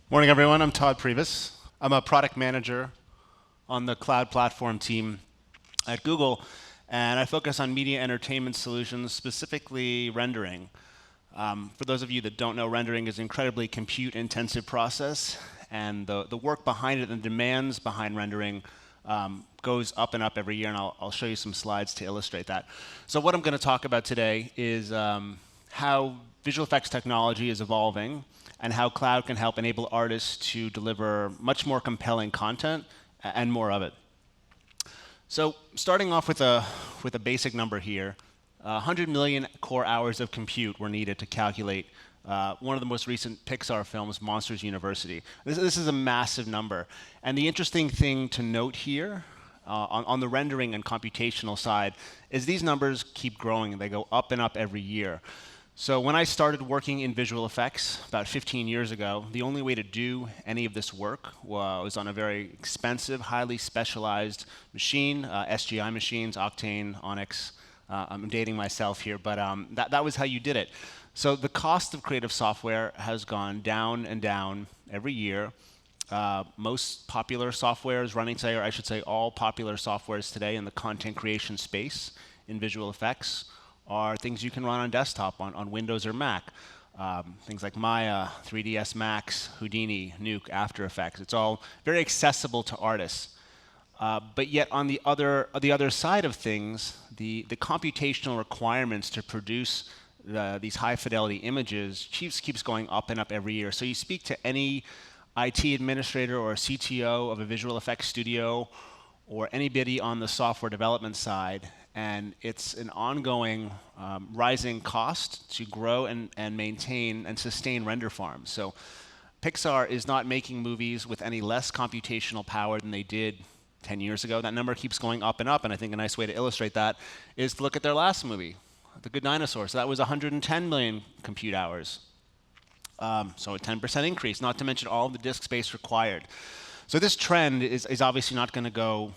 Morning, everyone. I'm Todd Prives. I'm a product manager on the cloud platform team at Google, and I focus on media entertainment solutions, specifically rendering. For those of you that don't know, rendering is an incredibly compute-intensive process, and the work behind it and the demands behind rendering goes up and up every year, and I'll show you some slides to illustrate that. So what I'm going to talk about today is how visual effects technology is evolving and how cloud can help enable artists to deliver much more compelling content and more of it. So starting off with a basic number here, 100 million core hours of compute were needed to calculate one of the most recent Pixar films, Monsters University. This is a massive number. And the interesting thing to note here on the rendering and computational side is these numbers keep growing. They go up and up every year. So when I started working in visual effects about 15 years ago, the only way to do any of this work was on a very expensive, highly specialized machine, SGI machines, Octane, Onyx. I'm dating myself here, but that was how you did it. So the cost of creative software has gone down and down every year. Most popular softwares running today, or I should say all popular softwares today in the content creation space in visual effects, are things you can run on desktop, on Windows or Mac. Things like Maya, 3ds Max, Houdini, Nuke, After Effects. It's all very accessible to artists. But yet on the other side of things, the computational requirements to produce these high fidelity images keeps going up and up every year. So you speak to any IT administrator or CTO of a visual effects studio or anybody on the software development side, and it's an ongoing rising cost to grow and maintain and sustain render farms. So Pixar is not making movies with any less computational power than they did 10 years ago. That number keeps going up, and I think a nice way to illustrate that is to look at their last movie, The Good Dinosaur. So that was 110 million compute hours. So a 10% increase, not to mention all of the disk space required. So this trend is obviously not going to go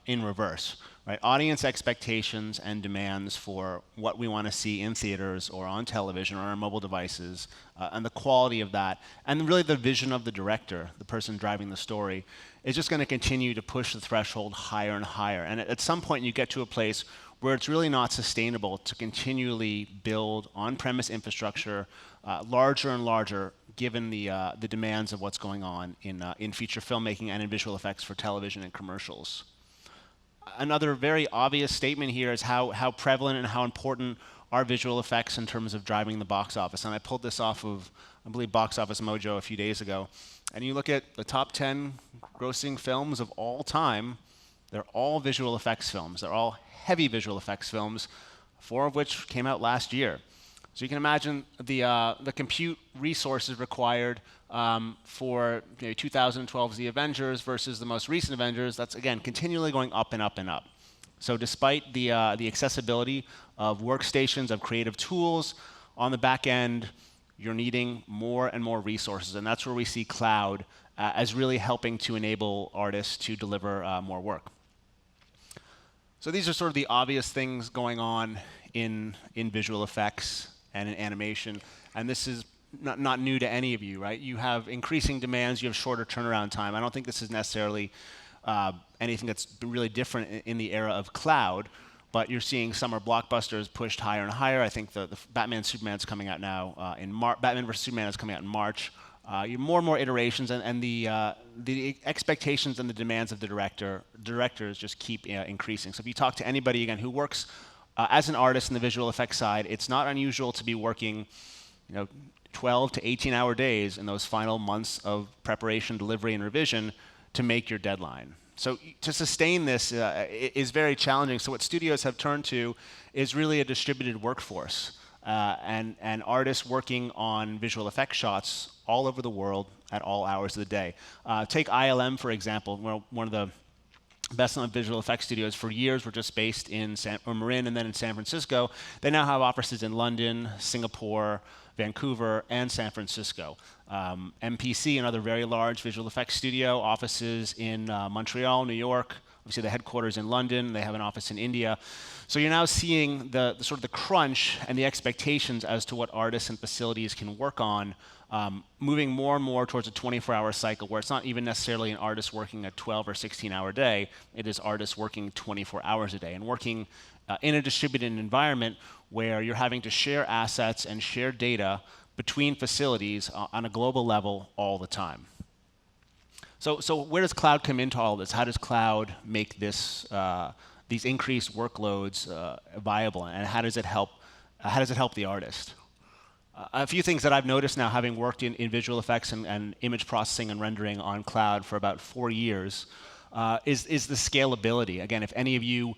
in reverse. Right? Audience expectations and demands for what we want to see in theaters or on television or on mobile devices, and the quality of that, and really the vision of the director, the person driving the story, is just going to continue to push the threshold higher and higher. And at some point, you get to a place where it's really not sustainable to continually build on-premise infrastructure larger and larger, given the demands of what's going on in feature filmmaking and in visual effects for television and commercials. Another very obvious statement here is how prevalent and how important are visual effects in terms of driving the box office. And I pulled this off of, I believe, Box Office Mojo a few days ago. And you look at the top 10 grossing films of all time, they're all visual effects films. They're all heavy visual effects films, 4 of which came out last year. So you can imagine the compute resources required for 2012's The Avengers versus the most recent Avengers. That's, again, continually going up and up and up. So despite the accessibility of workstations, of creative tools, on the back end, you're needing more and more resources. And that's where we see cloud as really helping to enable artists to deliver more work. So these are sort of the obvious things going on in visual effects and in animation. And this is not new to any of you, right? You have increasing demands, you have shorter turnaround time. I don't think this is necessarily anything that's really different in the era of cloud, but you're seeing summer blockbusters pushed higher and higher. I think the Batman Superman's coming out now in March. Batman vs. Superman is coming out in March. You have more and more iterations, and the expectations and the demands of the directors just keep increasing. So if you talk to anybody, again, who works as an artist in the visual effects side, it's not unusual to be working 12 to 18-hour days in those final months of preparation, delivery, and revision to make your deadline. So to sustain this is very challenging. So what studios have turned to is really a distributed workforce and artists working on visual effects shots all over the world at all hours of the day. Take ILM, for example, one of the best-known visual effects studios for years were just based in Marin and then in San Francisco. They now have offices in London, Singapore, Vancouver, and San Francisco. MPC, another very large visual effects studio, offices in Montreal, New York, Obviously, the headquarters in London. They have an office in India. So you're now seeing the sort of the crunch and the expectations as to what artists and facilities can work on, moving more and more towards a 24-hour cycle where it's not even necessarily an artist working a 12 or 16-hour day. It is artists working 24 hours a day and working in a distributed environment where you're having to share assets and share data between facilities on a global level all the time. So where does cloud come into all this? How does cloud make this, these increased workloads viable, and how does it help the artist? A few things that I've noticed now, having worked in visual effects and image processing and rendering on cloud for about 4 years, is the scalability. Again, if any of you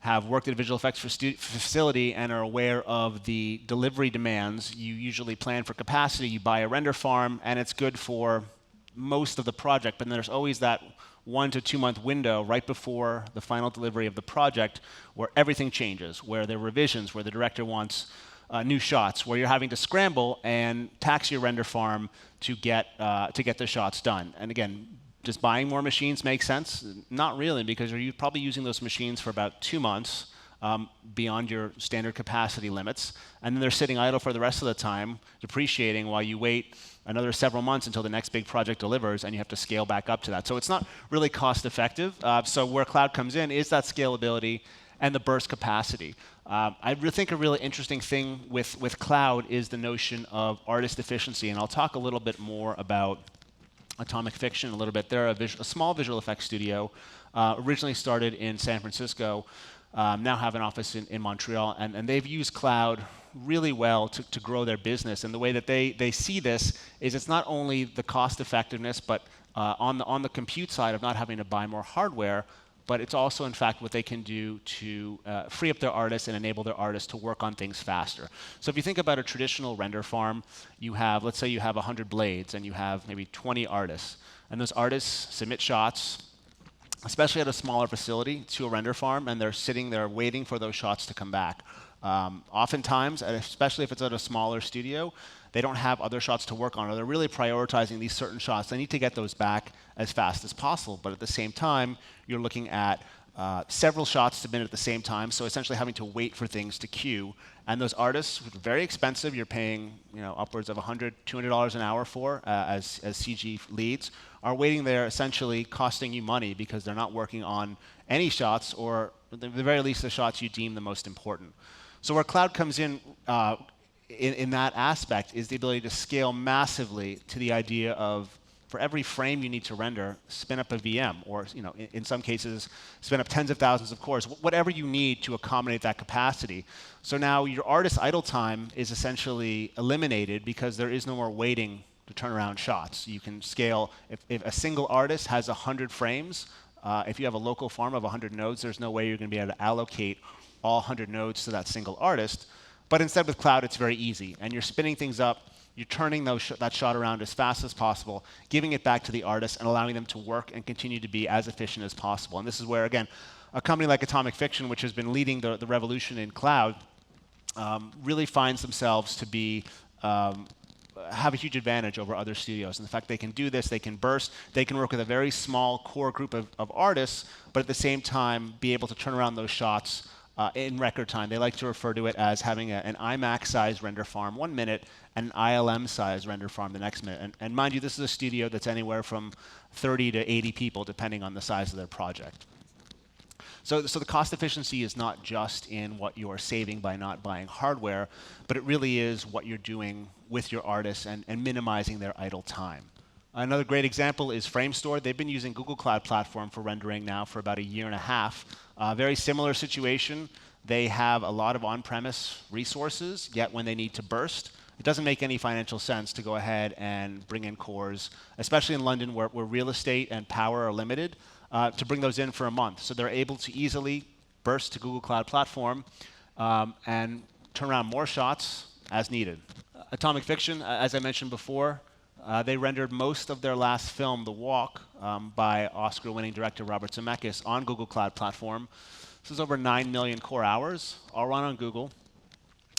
have worked at a visual effects facility and are aware of the delivery demands, you usually plan for capacity, you buy a render farm, and it's good for most of the project, but then there's always that 1 to 2 month window right before the final delivery of the project where everything changes, where there are revisions, where the director wants new shots, where you're having to scramble and tax your render farm to get the shots done. And again, does buying more machines make sense? Not really, because you're probably using those machines for about 2 months beyond your standard capacity limits, and then they're sitting idle for the rest of the time, depreciating while you wait another several months until the next big project delivers, and you have to scale back up to that. So it's not really cost effective. So where cloud comes in is that scalability and the burst capacity. I think a really interesting thing with cloud is the notion of artist efficiency, and I'll talk a little bit more about Atomic Fiction a little bit. They're a small visual effects studio, originally started in San Francisco, now have an office in Montreal, and they've used cloud really well to grow their business. And the way that they see this is it's not only the cost effectiveness, but on the compute side of not having to buy more hardware, but it's also, in fact, what they can do to free up their artists and enable their artists to work on things faster. So if you think about a traditional render farm, you have, let's say you have 100 blades and you have maybe 20 artists. And those artists submit shots, especially at a smaller facility, to a render farm, and they're sitting there waiting for those shots to come back. Oftentimes, especially if it's at a smaller studio, they don't have other shots to work on, or they're really prioritizing these certain shots. They need to get those back as fast as possible, but at the same time, you're looking at several shots to minute at the same time, so essentially having to wait for things to queue. And those artists, very expensive, you're paying upwards of $100, $200 an hour for as CG leads, are waiting there essentially costing you money because they're not working on any shots, or at the very least the shots you deem the most important. So where cloud comes in that aspect is the ability to scale massively to the idea of, for every frame you need to render, spin up a VM, or in some cases, spin up tens of thousands of cores, whatever you need to accommodate that capacity. So now your artist idle time is essentially eliminated because there is no more waiting to turn around shots. You can scale, if a single artist has 100 frames, if you have a local farm of 100 nodes, there's no way you're going to be able to allocate all 100 nodes to that single artist. But instead with cloud, it's very easy. And you're spinning things up, you're turning that shot around as fast as possible, giving it back to the artist and allowing them to work and continue to be as efficient as possible. And this is where, again, a company like Atomic Fiction, which has been leading the revolution in cloud, really finds themselves to be have a huge advantage over other studios. And the fact they can do this, they can burst, they can work with a very small core group of artists, but at the same time be able to turn around those shots in record time. They like to refer to it as having an IMAX-sized render farm 1 minute and an ILM-sized render farm the next minute. And mind you, this is a studio that's anywhere from 30 to 80 people, depending on the size of their project. So the cost efficiency is not just in what you're saving by not buying hardware, but it really is what you're doing with your artists and minimizing their idle time. Another great example is Framestore. They've been using Google Cloud Platform for rendering now for about 1.5 years. Very similar situation. They have a lot of on-premise resources, yet when they need to burst, it doesn't make any financial sense to go ahead and bring in cores, especially in London where real estate and power are limited, to bring those in for a month. So they're able to easily burst to Google Cloud Platform and turn around more shots as needed. Atomic Fiction, as I mentioned before, they rendered most of their last film, The Walk, by Oscar-winning director Robert Zemeckis on Google Cloud Platform. This is over 9 million core hours, all run on Google.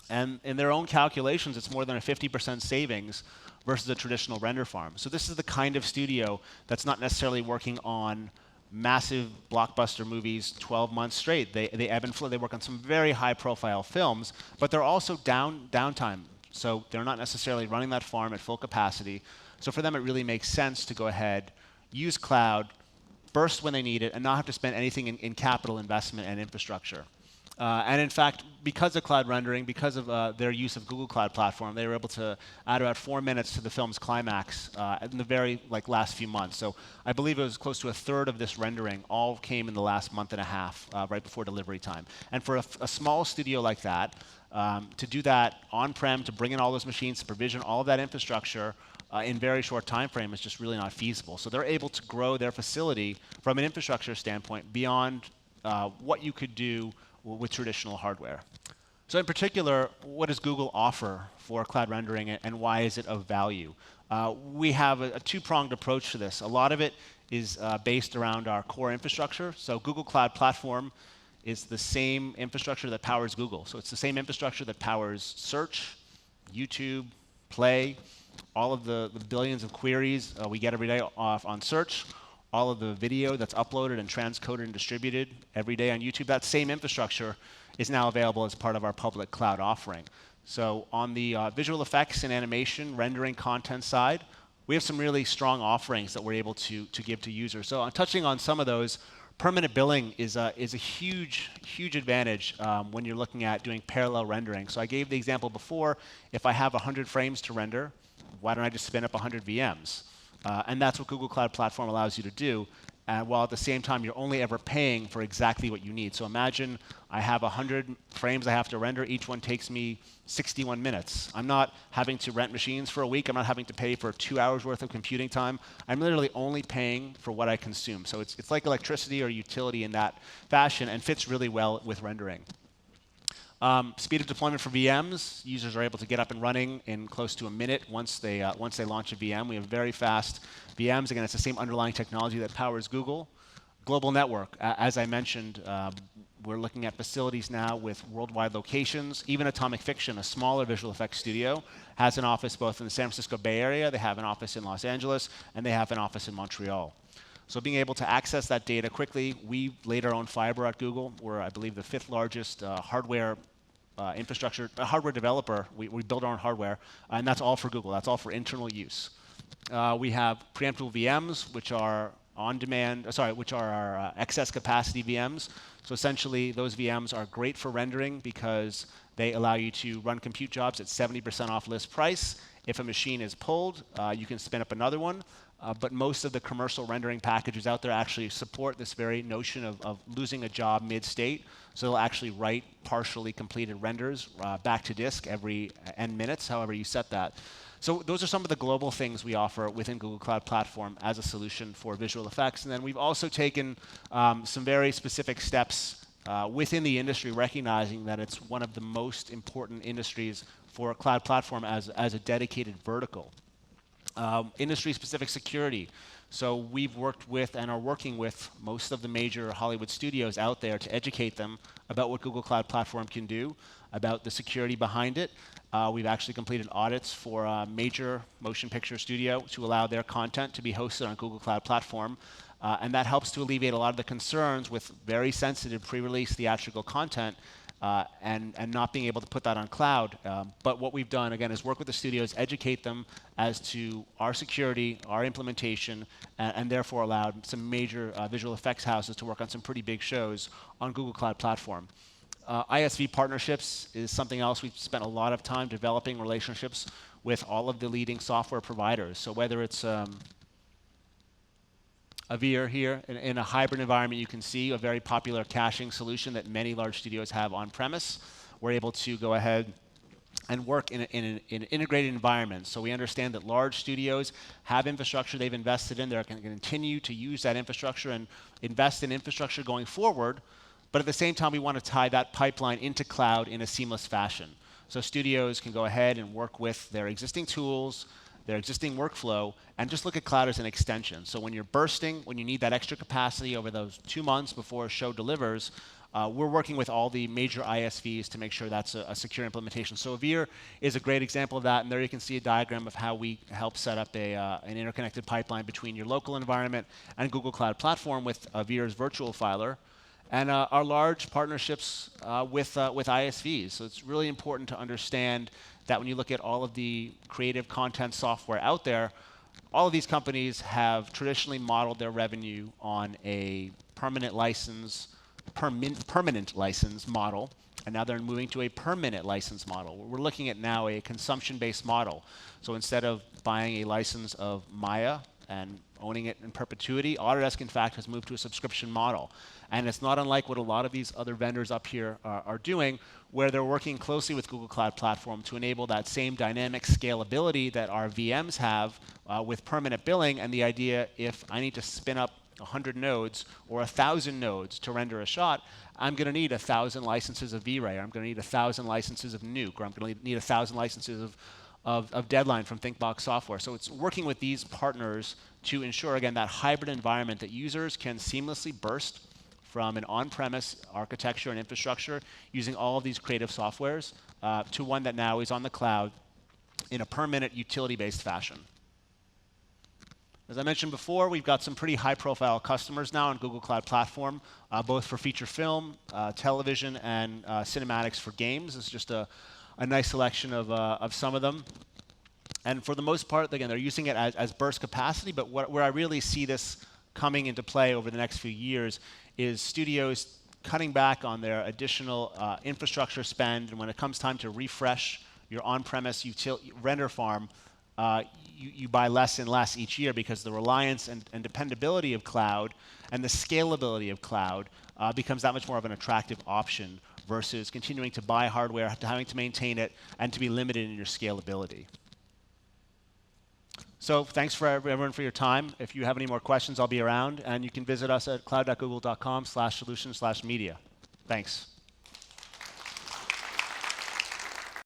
And in their own calculations, it's more than a 50% savings versus a traditional render farm. So this is the kind of studio that's not necessarily working on massive blockbuster movies 12 months straight. They ebb and flow. They work on some very high-profile films, but they're also downtime. So they're not necessarily running that farm at full capacity. So for them, it really makes sense to go ahead, use cloud, burst when they need it, and not have to spend anything in capital investment and infrastructure. And in fact, because of cloud rendering, because of their use of Google Cloud Platform, they were able to add about 4 minutes to the film's climax in the very last few months. So I believe it was close to a third of this rendering all came in the last month and a half, right before delivery time. And for a small studio like that, to do that on-prem, to bring in all those machines, to provision all of that infrastructure in very short time frame is just really not feasible. So they're able to grow their facility from an infrastructure standpoint beyond what you could do with traditional hardware. So in particular, what does Google offer for cloud rendering and why is it of value? We have a two-pronged approach to this. A lot of it is based around our core infrastructure. So Google Cloud Platform is the same infrastructure that powers Google. So it's the same infrastructure that powers search, YouTube, Play, all of the billions of queries we get every day on search, all of the video that's uploaded and transcoded and distributed every day on YouTube. That same infrastructure is now available as part of our public cloud offering. So on the visual effects and animation rendering content side, we have some really strong offerings that we're able to give to users. So touching on some of those, permanent billing is a huge advantage when you're looking at doing parallel rendering. So I gave the example before, if I have 100 frames to render, why don't I just spin up 100 VMs? And that's what Google Cloud Platform allows you to do, while at the same time you're only ever paying for exactly what you need. So imagine I have 100 frames I have to render. Each one takes me 61 minutes. I'm not having to rent machines for a week. I'm not having to pay for 2 hours worth of computing time. I'm literally only paying for what I consume. So it's like electricity or utility in that fashion and fits really well with rendering. Speed of deployment for VMs, users are able to get up and running in close to a minute once they launch a VM. We have very fast VMs. Again, it's the same underlying technology that powers Google. Global network, as I mentioned, we're looking at facilities now with worldwide locations. Even Atomic Fiction, a smaller visual effects studio, has an office both in the San Francisco Bay Area, they have an office in Los Angeles, and they have an office in Montreal. So being able to access that data quickly, we laid our own fiber at Google. We're, I believe, the 5th largest hardware infrastructure, hardware developer. We build our own hardware, and that's all for Google. That's all for internal use. We have preemptible VMs, which are which are our excess capacity VMs. So essentially, those VMs are great for rendering because they allow you to run compute jobs at 70% off list price. If a machine is pulled, you can spin up another one. But most of the commercial rendering packages out there actually support this very notion of losing a job mid-state. So they'll actually write partially completed renders back to disk every n minutes, however you set that. So those are some of the global things we offer within Google Cloud Platform as a solution for visual effects. And then we've also taken some very specific steps within the industry, recognizing that it's one of the most important industries for a cloud platform as a dedicated vertical. Industry-specific security. So we've worked with and are working with most of the major Hollywood studios out there to educate them about what Google Cloud Platform can do, about the security behind it. We've actually completed audits for a major motion picture studio to allow their content to be hosted on Google Cloud Platform. And that helps to alleviate a lot of the concerns with very sensitive pre-release theatrical content and not being able to put that on cloud. But what we've done, again, is work with the studios, educate them as to our security, our implementation, and therefore allowed some major visual effects houses to work on some pretty big shows on Google Cloud Platform. ISV partnerships is something else. We've spent a lot of time developing relationships with all of the leading software providers. So whether it's Avir here. In a hybrid environment, you can see a very popular caching solution that many large studios have on-premise. We're able to go ahead and work in an integrated environment. So we understand that large studios have infrastructure they've invested in. They're going to continue to use that infrastructure and invest in infrastructure going forward. But at the same time, we want to tie that pipeline into cloud in a seamless fashion. So studios can go ahead and work with their existing tools, their existing workflow, and just look at cloud as an extension. So when you're bursting, when you need that extra capacity over those 2 months before a show delivers, we're working with all the major ISVs to make sure that's a secure implementation. So Avere is a great example of that, and there you can see a diagram of how we help set up an interconnected pipeline between your local environment and Google Cloud Platform with Avere's virtual filer, and our large partnerships with ISVs. So it's really important to understand that when you look at all of the creative content software out there, all of these companies have traditionally modeled their revenue on a permanent license model, and now they're moving to a per-minute license model. We're looking at now a consumption-based model. So instead of buying a license of Maya and owning it in perpetuity, Autodesk, in fact, has moved to a subscription model. And it's not unlike what a lot of these other vendors up here are doing, where they're working closely with Google Cloud Platform to enable that same dynamic scalability that our VMs have with permanent billing, and the idea, if I need to spin up 100 nodes or 1,000 nodes to render a shot, I'm going to need 1,000 licenses of V-Ray, or I'm going to need 1,000 licenses of Nuke, or I'm going to need 1,000 licenses of Deadline from ThinkBox Software. So it's working with these partners to ensure, again, that hybrid environment that users can seamlessly burst from an on-premise architecture and infrastructure using all of these creative softwares to one that now is on the cloud in a per-minute utility-based fashion. As I mentioned before, we've got some pretty high-profile customers now on Google Cloud Platform, both for feature film, television, and cinematics for games. This is just a nice selection of some of them. And for the most part, again, they're using it as burst capacity, but where I really see this coming into play over the next few years is studios cutting back on their additional infrastructure spend, and when it comes time to refresh your on-premise render farm, you buy less and less each year because the reliance and dependability of cloud and the scalability of cloud becomes that much more of an attractive option versus continuing to buy hardware, having to maintain it, and to be limited in your scalability. So thanks for everyone for your time. If you have any more questions, I'll be around, and you can visit us at cloud.google.com/solutions/media. Thanks.